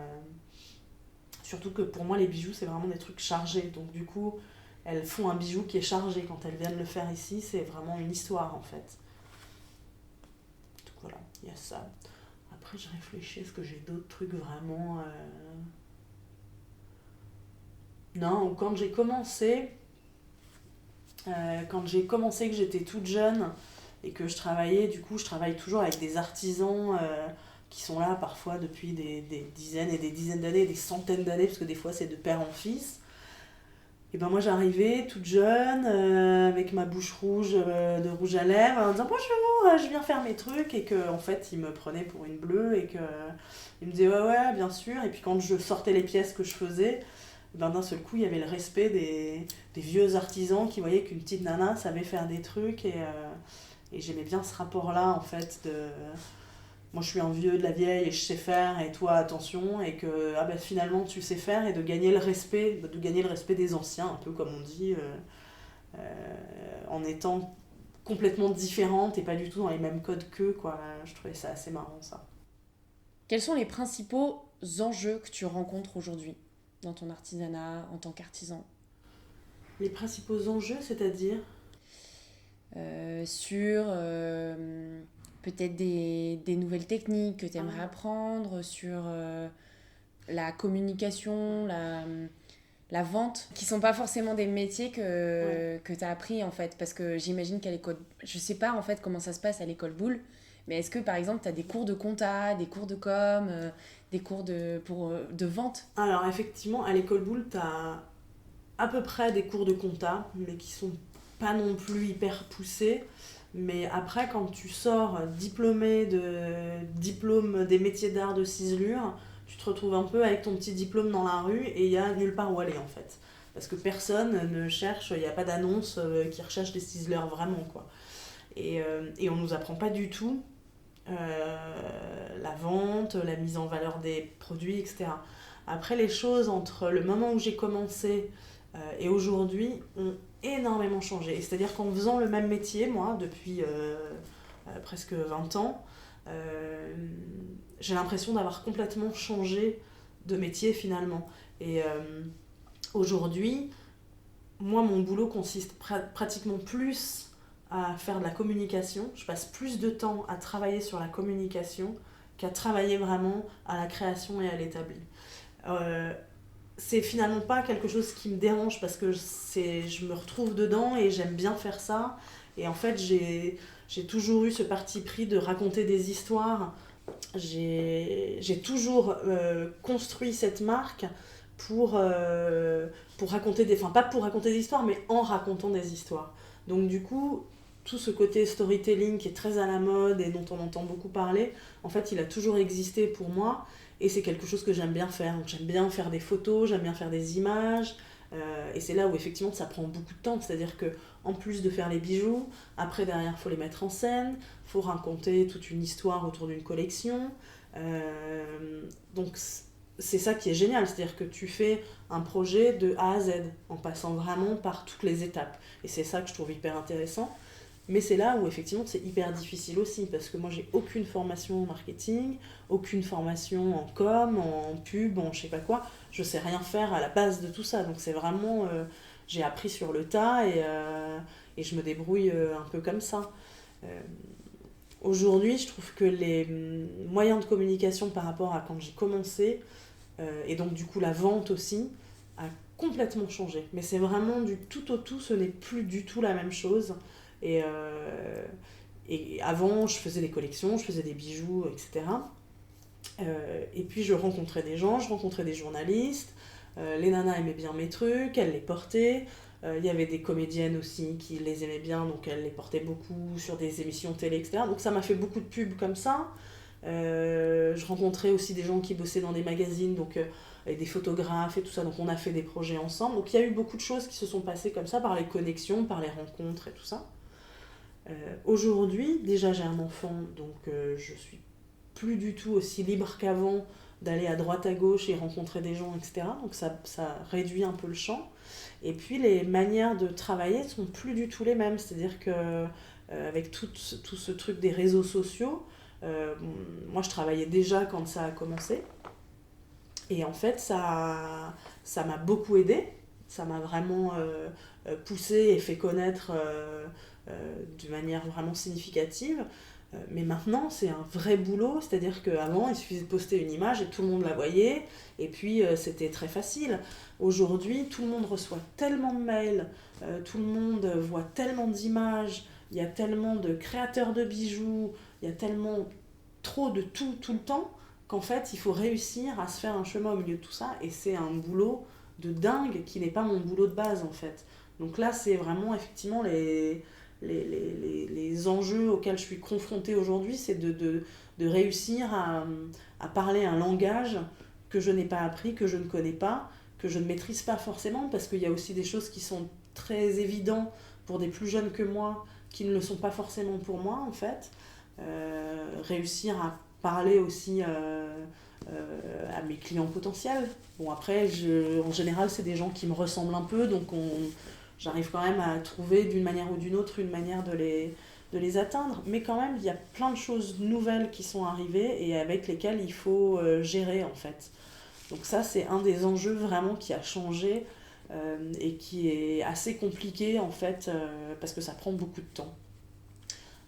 Surtout que pour moi les bijoux c'est vraiment des trucs chargés, donc du coup elles font un bijou qui est chargé quand elles viennent le faire ici, c'est vraiment une histoire en fait. Il y a ça. Après, je réfléchis, est-ce que j'ai d'autres trucs vraiment... Non, quand j'ai commencé, que j'étais toute jeune et que je travaillais, du coup, je travaille toujours avec des artisans qui sont là parfois depuis des dizaines et des dizaines d'années, des centaines d'années, parce que des fois c'est de père en fils. Et ben moi j'arrivais toute jeune, avec ma bouche rouge de rouge à lèvres, en disant bonjour, je viens faire mes trucs, et que en fait ils me prenaient pour une bleue, et que ils me disaient ouais ouais bien sûr, et puis quand je sortais les pièces que je faisais, ben d'un seul coup il y avait le respect des vieux artisans qui voyaient qu'une petite nana savait faire des trucs, et j'aimais bien ce rapport là en fait de moi je suis un vieux de la vieille et je sais faire et toi attention, et que ah bah, finalement tu sais faire, et de gagner le respect des anciens, un peu comme on dit, en étant complètement différente et pas du tout dans les mêmes codes qu'eux, quoi. Je trouvais ça assez marrant, ça. Quels sont les principaux enjeux que tu rencontres aujourd'hui dans ton artisanat en tant qu'artisan? Les principaux enjeux, c'est-à-dire? Sur peut-être des nouvelles techniques que tu aimerais apprendre, sur la communication, la vente, qui sont pas forcément des métiers que tu as appris en fait. Parce que j'imagine qu'à l'école, je sais pas en fait comment ça se passe à l'école Boulle, mais est-ce que par exemple tu as des cours de compta, des cours de com, des cours de vente? Alors effectivement, à l'école Boulle, t'as à peu près des cours de compta, mais qui sont pas non plus hyper poussés. Mais après, quand tu sors diplôme des métiers d'art de ciselure, tu te retrouves un peu avec ton petit diplôme dans la rue, et il y a nulle part où aller en fait. Parce que personne ne cherche, il n'y a pas d'annonce qui recherche des ciseleurs vraiment, quoi. Et on nous apprend pas du tout la vente, la mise en valeur des produits, etc. Après, les choses entre le moment où j'ai commencé et aujourd'hui ont énormément changé. Et c'est-à-dire qu'en faisant le même métier, moi, depuis presque 20 ans, j'ai l'impression d'avoir complètement changé de métier finalement. Et aujourd'hui, moi, mon boulot consiste pratiquement plus à faire de la communication. Je passe plus de temps à travailler sur la communication qu'à travailler vraiment à la création et à l'établi. Euh, c'est finalement pas quelque chose qui me dérange, parce que je me retrouve dedans et j'aime bien faire ça. Et en fait, j'ai toujours eu ce parti pris de raconter des histoires. J'ai toujours construit cette marque pour raconter enfin pas pour raconter des histoires, mais en racontant des histoires. Donc du coup, tout ce côté storytelling qui est très à la mode et dont on entend beaucoup parler, en fait, il a toujours existé pour moi, et c'est quelque chose que j'aime bien faire. Donc j'aime bien faire des photos, j'aime bien faire des images, et c'est là où effectivement ça prend beaucoup de temps. C'est-à-dire que en plus de faire les bijoux, après derrière il faut les mettre en scène, il faut raconter toute une histoire autour d'une collection. Donc c'est ça qui est génial, c'est-à-dire que tu fais un projet de A à Z en passant vraiment par toutes les étapes. Et c'est ça que je trouve hyper intéressant. Mais c'est là où effectivement c'est hyper difficile aussi, parce que moi j'ai aucune formation en marketing, aucune formation en com, en pub, en je sais pas quoi. Je sais rien faire à la base de tout ça. Donc c'est vraiment, j'ai appris sur le tas, et je me débrouille un peu comme ça. Euh, Aujourd'hui, je trouve que les moyens de communication par rapport à quand j'ai commencé, et donc du coup la vente aussi, a complètement changé. Mais c'est vraiment du tout au tout, ce n'est plus du tout la même chose. Et, et avant, je faisais des collections, je faisais des bijoux, etc. Et puis je rencontrais des gens, je rencontrais des journalistes. Les nanas aimaient bien mes trucs, elles les portaient. Il y avait des comédiennes aussi qui les aimaient bien, donc elles les portaient beaucoup sur des émissions télé, etc. Donc ça m'a fait beaucoup de pubs comme ça. Je rencontrais aussi des gens qui bossaient dans des magazines, donc avec des photographes et tout ça, donc on a fait des projets ensemble. Donc il y a eu beaucoup de choses qui se sont passées comme ça, par les connexions, par les rencontres et tout ça. Aujourd'hui, déjà j'ai un enfant, donc je suis plus du tout aussi libre qu'avant d'aller à droite à gauche et rencontrer des gens, etc. Donc ça réduit un peu le champ. Et puis les manières de travailler sont plus du tout les mêmes. C'est-à-dire que avec tout ce truc des réseaux sociaux, moi je travaillais déjà quand ça a commencé. Et en fait, ça m'a beaucoup aidée. Ça m'a vraiment poussée et fait connaître de manière vraiment significative. Mais maintenant, c'est un vrai boulot, c'est-à-dire qu'avant, il suffisait de poster une image et tout le monde la voyait, et puis c'était très facile. Aujourd'hui, tout le monde reçoit tellement de mails, tout le monde voit tellement d'images, il y a tellement de créateurs de bijoux, il y a tellement trop de tout, tout le temps, qu'en fait, il faut réussir à se faire un chemin au milieu de tout ça, et c'est un boulot de dingue qui n'est pas mon boulot de base, en fait. Donc là, c'est vraiment effectivement les enjeux auxquels je suis confrontée aujourd'hui, c'est de réussir à parler un langage que je n'ai pas appris, que je ne connais pas, que je ne maîtrise pas forcément, parce qu'il y a aussi des choses qui sont très évidentes pour des plus jeunes que moi, qui ne le sont pas forcément pour moi, en fait. Réussir à parler aussi à mes clients potentiels. Bon, après, en général, c'est des gens qui me ressemblent un peu, donc j'arrive quand même à trouver d'une manière ou d'une autre une manière de les atteindre. Mais quand même, il y a plein de choses nouvelles qui sont arrivées et avec lesquelles il faut gérer, en fait. Donc ça, c'est un des enjeux vraiment qui a changé et qui est assez compliqué, en fait, parce que ça prend beaucoup de temps.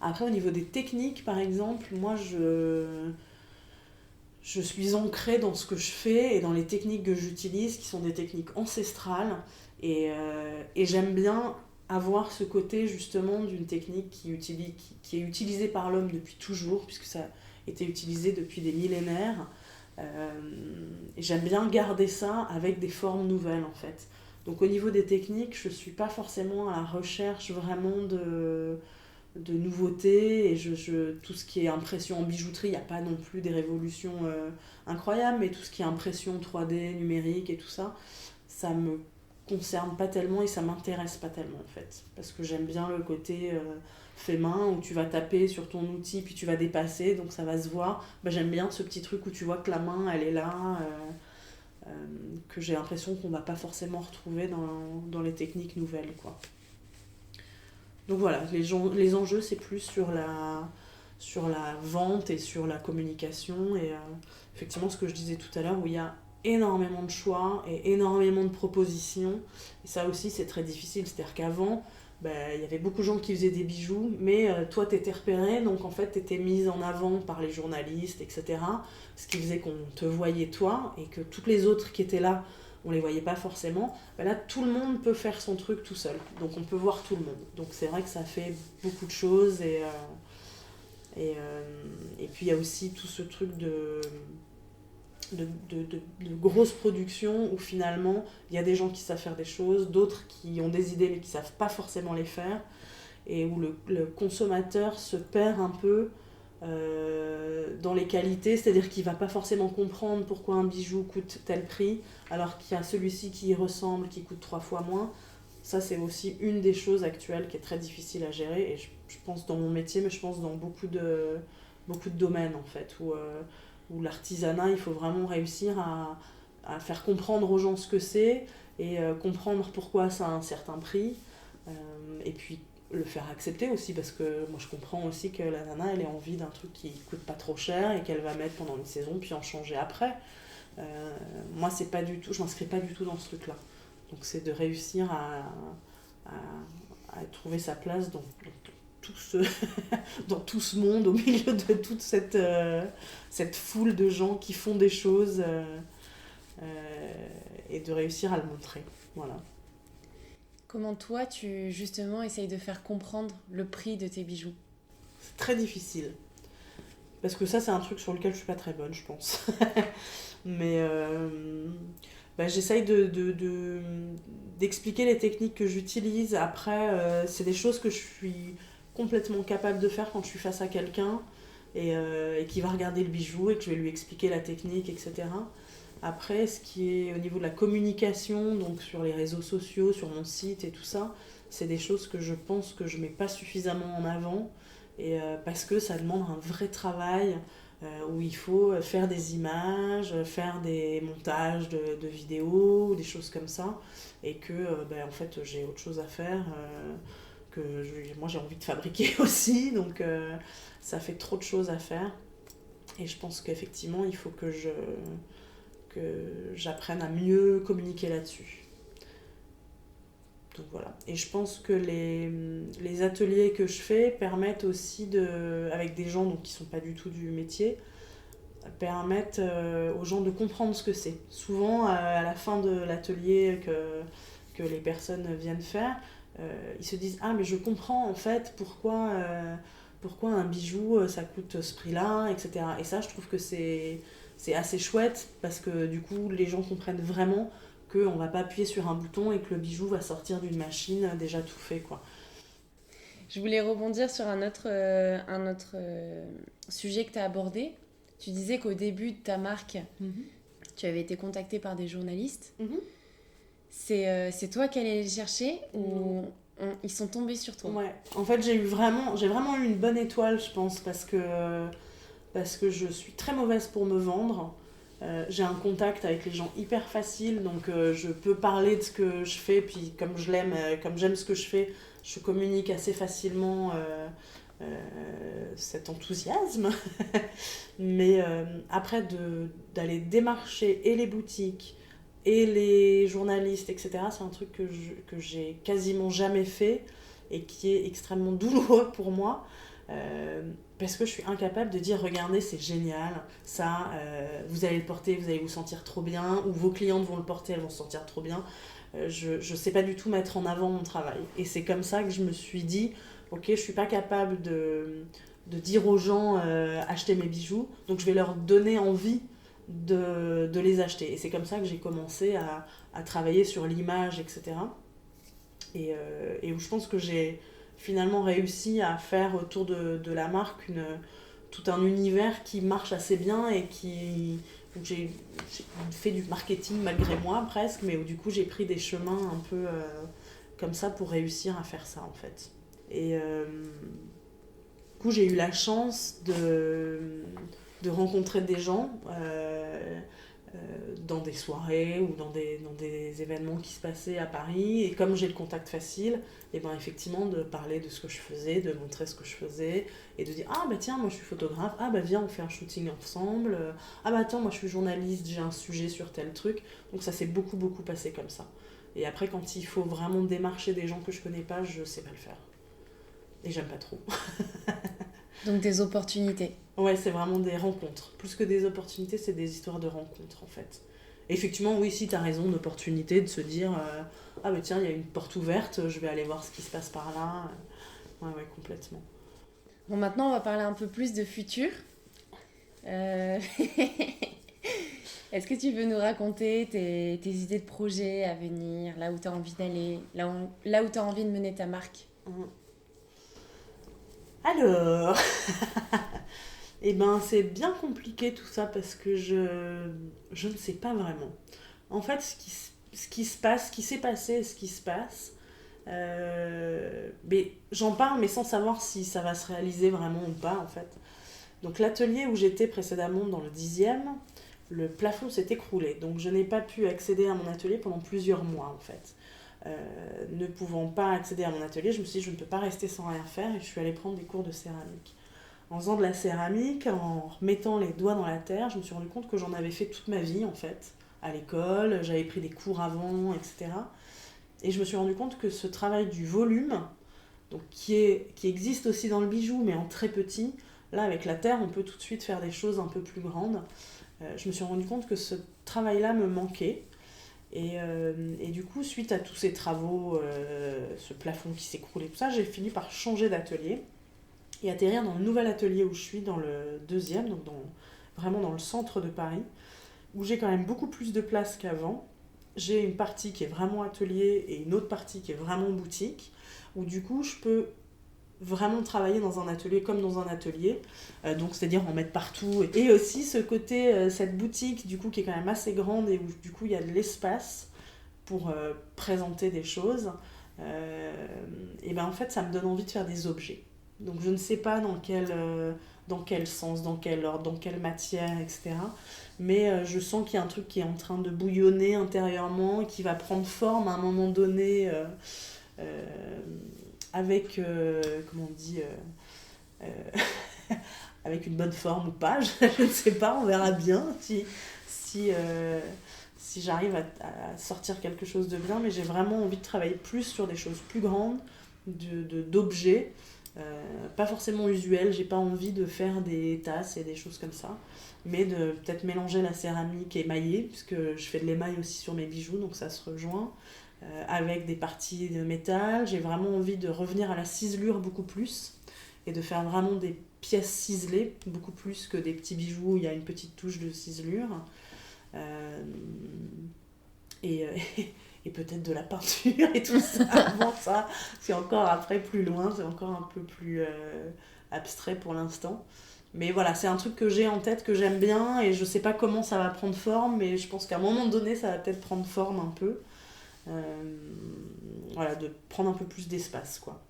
Après, au niveau des techniques, par exemple, moi, je suis ancrée dans ce que je fais et dans les techniques que j'utilise, qui sont des techniques ancestrales. Et j'aime bien avoir ce côté, justement, d'une technique qui est utilisée par l'homme depuis toujours, puisque ça a été utilisé depuis des millénaires. Et j'aime bien garder ça avec des formes nouvelles, en fait. Donc, au niveau des techniques, je ne suis pas forcément à la recherche vraiment de nouveautés, et tout ce qui est impression en bijouterie, il n'y a pas non plus des révolutions incroyables, mais tout ce qui est impression 3D, numérique et tout ça, ça me concerne pas tellement et ça m'intéresse pas tellement, en fait, parce que j'aime bien le côté fait main, où tu vas taper sur ton outil puis tu vas dépasser, donc ça va se voir. J'aime bien ce petit truc où tu vois que la main elle est là, que j'ai l'impression qu'on va pas forcément retrouver dans les techniques nouvelles, quoi. Donc voilà, les enjeux, c'est plus sur la vente et sur la communication. Et effectivement, ce que je disais tout à l'heure, où il y a énormément de choix et énormément de propositions. Et ça aussi, c'est très difficile. C'est-à-dire qu'avant, il y avait beaucoup de gens qui faisaient des bijoux, mais toi, tu étais repéré, donc en fait, tu étais mise en avant par les journalistes, etc. Ce qui faisait qu'on te voyait toi et que toutes les autres qui étaient là, on les voyait pas forcément. Là, tout le monde peut faire son truc tout seul, donc on peut voir tout le monde. Donc c'est vrai que ça fait beaucoup de choses, et puis il y a aussi tout ce truc de grosses productions où finalement il y a des gens qui savent faire des choses, d'autres qui ont des idées mais qui savent pas forcément les faire, et où le consommateur se perd un peu dans les qualités, c'est-à-dire qu'il va pas forcément comprendre pourquoi un bijou coûte tel prix alors qu'il y a celui-ci qui y ressemble qui coûte 3 fois moins. Ça, c'est aussi une des choses actuelles qui est très difficile à gérer, et je pense dans mon métier, mais je pense dans beaucoup de domaines, en fait, où l'artisanat, il faut vraiment réussir à faire comprendre aux gens ce que c'est, et comprendre pourquoi ça a un certain prix, et puis le faire accepter aussi, parce que moi je comprends aussi que la nana elle ait envie d'un truc qui coûte pas trop cher et qu'elle va mettre pendant une saison puis en changer après. Moi c'est pas du tout, je m'inscris pas du tout dans ce truc là, donc c'est de réussir à trouver sa place dans tout ce dans tout ce monde, au milieu de toute cette foule de gens qui font des choses, et de réussir à le montrer, voilà. Comment toi, tu justement essayes de faire comprendre le prix de tes bijoux? C'est très difficile. Parce que ça, c'est un truc sur lequel je suis pas très bonne, je pense. Mais j'essaye d'expliquer les techniques que j'utilise. Après, c'est des choses que je suis complètement capable de faire quand je suis face à quelqu'un et qui va regarder le bijou et que je vais lui expliquer la technique, etc. Après, ce qui est au niveau de la communication, donc sur les réseaux sociaux, sur mon site et tout ça, c'est des choses que je pense que je mets pas suffisamment en avant, et parce que ça demande un vrai travail où il faut faire des images, faire des montages de vidéos, des choses comme ça, et que en fait j'ai autre chose à faire, moi j'ai envie de fabriquer aussi, donc ça fait trop de choses à faire, et je pense qu'effectivement il faut que j'apprenne à mieux communiquer là-dessus. Donc voilà. Et je pense que les ateliers que je fais permettent aussi, avec des gens donc, qui ne sont pas du tout du métier, permettent aux gens de comprendre ce que c'est. Souvent, à la fin de l'atelier que les personnes viennent faire, ils se disent « Ah, mais je comprends en fait pourquoi un bijou ça coûte ce prix-là, etc. » Et ça, je trouve que c'est assez chouette parce que du coup, les gens comprennent vraiment qu'on ne va pas appuyer sur un bouton et que le bijou va sortir d'une machine déjà tout fait, quoi. Je voulais rebondir sur un autre sujet que tu as abordé. Tu disais qu'au début de ta marque, tu avais été contactée par des journalistes. C'est toi qui allais les chercher ou ils sont tombés sur toi? Ouais, en fait j'ai vraiment eu une bonne étoile, je pense, parce que je suis très mauvaise pour me vendre. J'ai un contact avec les gens hyper facile, donc je peux parler de ce que je fais, puis comme j'aime ce que je fais, je communique assez facilement cet enthousiasme. Mais après, d'aller démarcher et les boutiques et les journalistes, etc., c'est un truc que j'ai quasiment jamais fait et qui est extrêmement douloureux pour moi. Parce que je suis incapable de dire regardez c'est génial, ça vous allez le porter, vous allez vous sentir trop bien, ou vos clientes vont le porter, elles vont se sentir trop bien. Je sais pas du tout mettre en avant mon travail, et c'est comme ça que je me suis dit ok, je suis pas capable de dire aux gens achetez mes bijoux, donc je vais leur donner envie de les acheter, et c'est comme ça que j'ai commencé à travailler sur l'image, etc. Et où je pense que j'ai finalement réussi à faire autour de la marque tout un univers qui marche assez bien et où j'ai fait du marketing malgré moi presque, mais où du coup j'ai pris des chemins un peu comme ça pour réussir à faire ça en fait. Et du coup j'ai eu la chance de rencontrer des gens dans des soirées ou dans des événements qui se passaient à Paris, et comme j'ai le contact facile, et ben effectivement de parler de ce que je faisais, de montrer ce que je faisais, et de dire ah bah tiens moi je suis photographe, ah bah viens on fait un shooting ensemble, ah bah attends moi je suis journaliste, j'ai un sujet sur tel truc. Donc ça s'est beaucoup passé comme ça. Et après quand il faut vraiment démarcher des gens que je connais pas, je sais pas le faire. Et j'aime pas trop. Donc des opportunités. Ouais, c'est vraiment des rencontres. Plus que des opportunités, c'est des histoires de rencontres, en fait. Et effectivement, oui, si t'as raison, d'opportunité, de se dire ah, bah tiens, il y a une porte ouverte, je vais aller voir ce qui se passe par là. Ouais, complètement. Bon, maintenant, on va parler un peu plus de futur. Est-ce que tu veux nous raconter tes idées de projets à venir, là où t'as envie d'aller, là où t'as envie de mener ta marque? Alors, eh ben, c'est bien compliqué tout ça parce que je ne sais pas vraiment. En fait, ce qui se passe, ce qui s'est passé, ce qui se passe, mais j'en parle mais sans savoir si ça va se réaliser vraiment ou pas en fait. Donc l'atelier où j'étais précédemment dans le 10e, le plafond s'est écroulé. Donc je n'ai pas pu accéder à mon atelier pendant plusieurs mois en fait. Ne pouvant pas accéder à mon atelier, je me suis dit je ne peux pas rester sans rien faire, et je suis allée prendre des cours de céramique. En faisant de la céramique, en remettant les doigts dans la terre, je me suis rendu compte que j'en avais fait toute ma vie en fait, à l'école, j'avais pris des cours avant, etc. Et je me suis rendu compte que ce travail du volume, donc qui existe aussi dans le bijou, mais en très petit, là avec la terre on peut tout de suite faire des choses un peu plus grandes. Je me suis rendu compte que ce travail-là me manquait. Et du coup, suite à tous ces travaux, ce plafond qui s'écroulait, tout ça, j'ai fini par changer d'atelier et atterrir dans le nouvel atelier où je suis, dans le 2e, donc vraiment dans le centre de Paris, où j'ai quand même beaucoup plus de place qu'avant. J'ai une partie qui est vraiment atelier et une autre partie qui est vraiment boutique, où du coup je peux vraiment travailler dans un atelier comme dans un atelier, donc c'est-à-dire en mettre partout, et aussi ce côté, cette boutique du coup qui est quand même assez grande et où du coup il y a de l'espace pour présenter des choses, et ben en fait ça me donne envie de faire des objets. Donc je ne sais pas dans quel sens, dans quel ordre, dans quelle matière, etc. Mais je sens qu'il y a un truc qui est en train de bouillonner intérieurement, qui va prendre forme à un moment donné, avec, comment on dit, avec une bonne forme ou pas, je ne sais pas, on verra bien si si j'arrive à sortir quelque chose de bien, mais j'ai vraiment envie de travailler plus sur des choses plus grandes, d'objets, pas forcément usuels. J'ai pas envie de faire des tasses et des choses comme ça, mais de peut-être mélanger la céramique émaillée, puisque je fais de l'émail aussi sur mes bijoux, donc ça se rejoint, avec des parties de métal. J'ai vraiment envie de revenir à la ciselure beaucoup plus, et de faire vraiment des pièces ciselées, beaucoup plus que des petits bijoux où il y a une petite touche de ciselure. Et, et peut-être de la peinture et tout ça. Bon, ça, c'est encore après plus loin, c'est encore un peu plus abstrait pour l'instant. Mais voilà, c'est un truc que j'ai en tête, que j'aime bien, et je sais pas comment ça va prendre forme, mais je pense qu'à un moment donné, ça va peut-être prendre forme un peu. Voilà, de prendre un peu plus d'espace, quoi.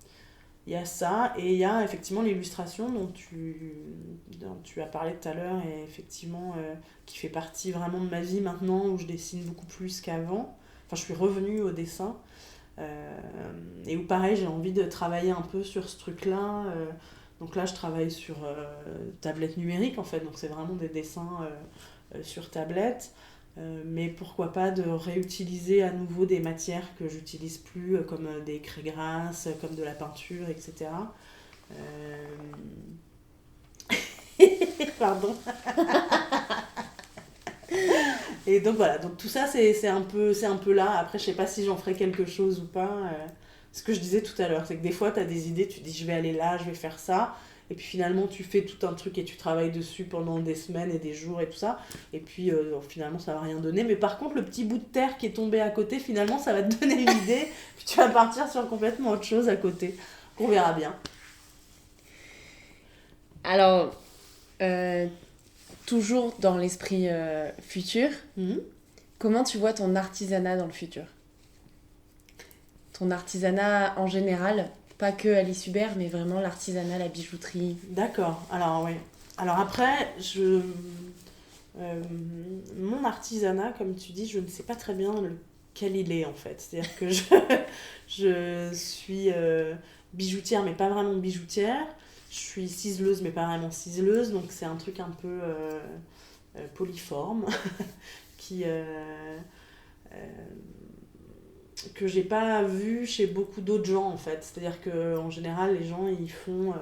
Il y a ça, et il y a effectivement l'illustration dont tu as parlé tout à l'heure, et effectivement qui fait partie vraiment de ma vie maintenant, où je dessine beaucoup plus qu'avant. Enfin, je suis revenue au dessin, et où pareil, j'ai envie de travailler un peu sur ce truc-là. Donc là, je travaille sur tablette numérique, en fait, donc c'est vraiment des dessins sur tablette. Mais pourquoi pas de réutiliser à nouveau des matières que j'utilise plus, comme des craies grasses, comme de la peinture, etc. Pardon. Et donc voilà, donc tout ça c'est un peu là. Après, je sais pas si j'en ferai quelque chose ou pas. Ce que je disais tout à l'heure, c'est que des fois tu as des idées, tu te dis je vais aller là, je vais faire ça. Et puis finalement, tu fais tout un truc et tu travailles dessus pendant des semaines et des jours et tout ça. Et puis finalement, ça va rien donner. Mais par contre, le petit bout de terre qui est tombé à côté, finalement, ça va te donner une idée. Puis tu vas partir sur complètement autre chose à côté. On verra bien. Alors, toujours dans l'esprit futur, comment tu vois ton artisanat dans le futur ? Ton artisanat en général ? Pas que Alice Hubert, mais vraiment l'artisanat, la bijouterie. D'accord. Alors, oui. Alors après, mon artisanat, comme tu dis, je ne sais pas très bien lequel il est, en fait. C'est-à-dire que je suis bijoutière, mais pas vraiment bijoutière. Je suis ciseleuse, mais pas vraiment ciseleuse. Donc, c'est un truc un peu polyforme qui... que j'ai pas vu chez beaucoup d'autres gens, en fait. C'est-à-dire qu'en général, les gens, ils font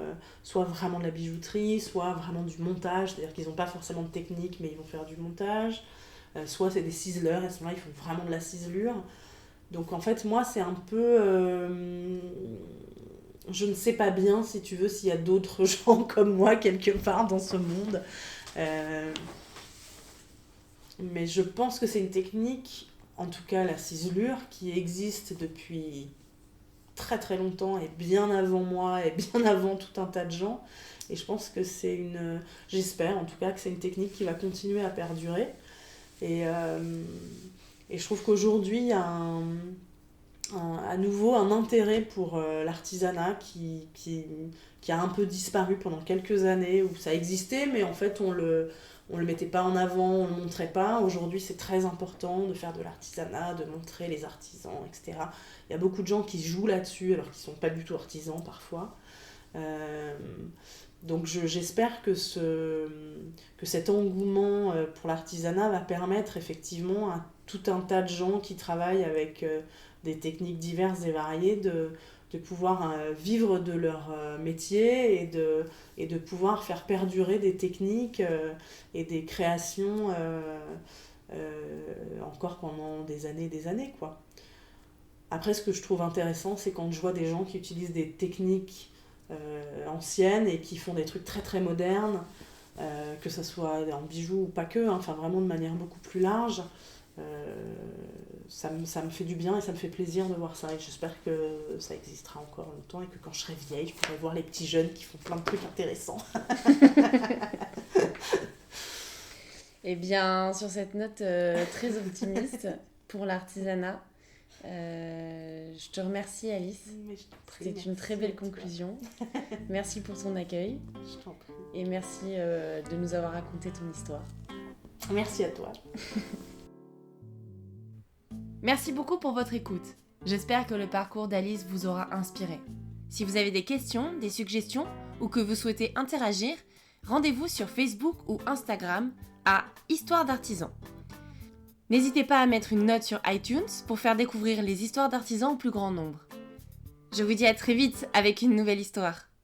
soit vraiment de la bijouterie, soit vraiment du montage, c'est-à-dire qu'ils n'ont pas forcément de technique, mais ils vont faire du montage. Soit c'est des ciseleurs, et à ce moment-là, ils font vraiment de la ciselure. Donc en fait, moi, c'est un peu... je ne sais pas bien, si tu veux, s'il y a d'autres gens comme moi, quelque part dans ce monde. Mais je pense que c'est une technique... En tout cas, la ciselure, qui existe depuis très très longtemps, et bien avant moi, et bien avant tout un tas de gens. Et je pense que c'est une... J'espère en tout cas que c'est une technique qui va continuer à perdurer. Et je trouve qu'aujourd'hui, il y a à nouveau un intérêt pour l'artisanat qui a un peu disparu pendant quelques années, où ça existait, mais en fait, on le mettait pas en avant, on le montrait pas. Aujourd'hui, c'est très important de faire de l'artisanat, de montrer les artisans, etc. Il y a beaucoup de gens qui jouent là-dessus, alors qu'ils sont pas du tout artisans parfois. Donc j'espère que cet engouement pour l'artisanat va permettre effectivement à tout un tas de gens qui travaillent avec des techniques diverses et variées de pouvoir vivre de leur métier et de pouvoir faire perdurer des techniques et des créations encore pendant des années, quoi. Après, ce que je trouve intéressant, c'est quand je vois des gens qui utilisent des techniques anciennes et qui font des trucs très très modernes, que ce soit en bijoux ou pas que, hein, enfin vraiment de manière beaucoup plus large. Ça me fait du bien et ça me fait plaisir de voir ça, et j'espère que ça existera encore longtemps et que quand je serai vieille, je pourrai voir les petits jeunes qui font plein de trucs intéressants. Eh bien, sur cette note très optimiste pour l'artisanat, je te remercie, Alice. C'était une très belle conclusion. Merci pour ton accueil. Je t'en prie. Et merci de nous avoir raconté ton histoire. Merci à toi. Merci beaucoup pour votre écoute. J'espère que le parcours d'Alice vous aura inspiré. Si vous avez des questions, des suggestions ou que vous souhaitez interagir, rendez-vous sur Facebook ou Instagram à Histoire d'Artisan. N'hésitez pas à mettre une note sur iTunes pour faire découvrir les histoires d'artisans au plus grand nombre. Je vous dis à très vite avec une nouvelle histoire.